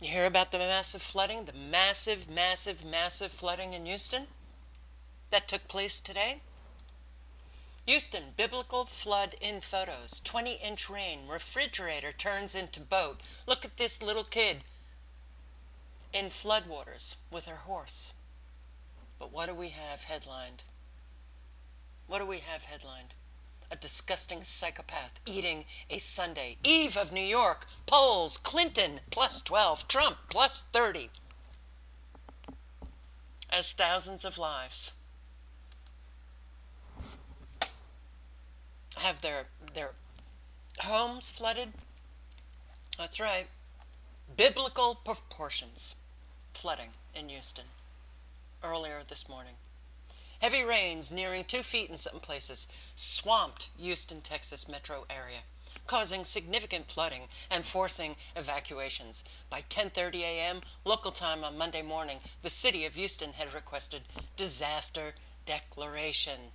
You hear about the massive flooding, the massive, massive, massive flooding in Houston that took place today? Houston, biblical flood in photos. 20-inch rain, refrigerator turns into boat. Look at this little kid in floodwaters with her horse. But what do we have headlined? What do we have headlined? A disgusting psychopath eating a sundae. Eve of New York, polls, Clinton plus 12, Trump plus 30. As thousands of lives have their homes flooded. That's right. Biblical proportions flooding in Houston earlier this morning. Heavy rains nearing 2 feet in some places swamped Houston, Texas metro area, causing significant flooding and forcing evacuations. By 10:30 a.m. local time on Monday morning, the city of Houston had requested disaster declaration,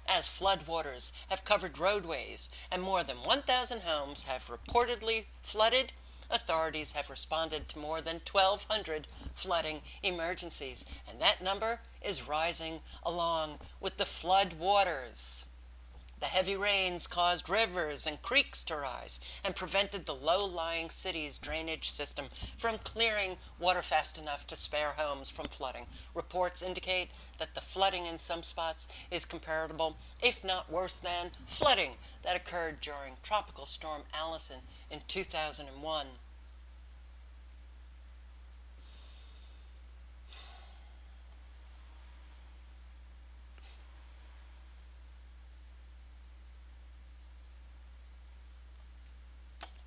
as floodwaters have covered roadways and more than 1,000 homes have reportedly flooded. Authorities have responded to more than 1,200 flooding emergencies, and that number is rising along with the flood waters. The heavy rains caused rivers and creeks to rise and prevented the low-lying city's drainage system from clearing water fast enough to spare homes from flooding. Reports indicate that the flooding in some spots is comparable, if not worse than, flooding that occurred during Tropical Storm Allison in 2001.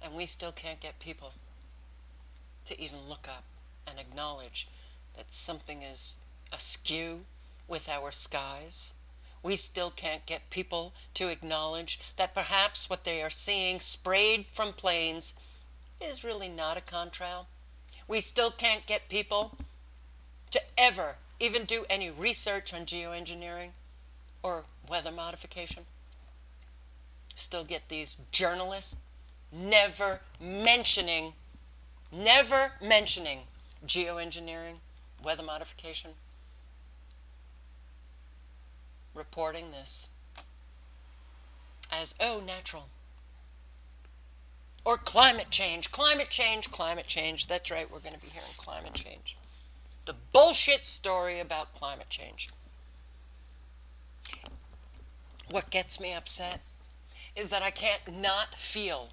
And we still can't get people to even look up and acknowledge that something is askew with our skies. We still can't get people to acknowledge that perhaps what they are seeing sprayed from planes is really not a contrail. We still can't get people to ever even do any research on geoengineering or weather modification. Still get these journalists never mentioning geoengineering, weather modification, reporting this as, oh, natural. Or climate change, climate change, climate change. That's right, we're going to be hearing climate change. The bullshit story about climate change. What gets me upset is that I can't not feel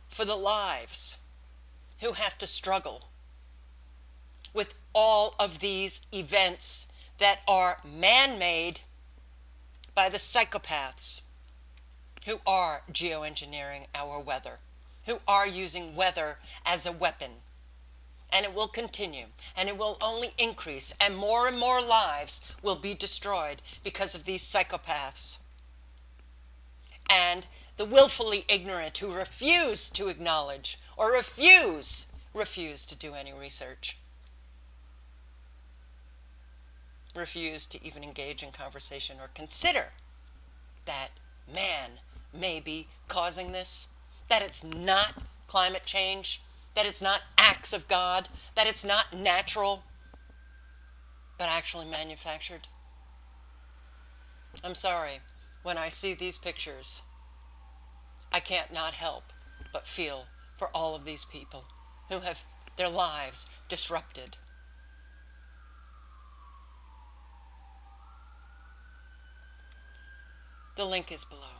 for the lives who have to struggle with all of these events that are man-made by the psychopaths who are geoengineering our weather, who are using weather as a weapon. And it will continue, and it will only increase, and more lives will be destroyed because of these psychopaths. And the willfully ignorant who refuse to acknowledge or refuse to do any research, refuse to even engage in conversation or consider that man may be causing this, that it's not climate change, that it's not acts of God, that it's not natural, but actually manufactured. I'm sorry, when I see these pictures, I can't not help but feel for all of these people who have their lives disrupted. The link is below.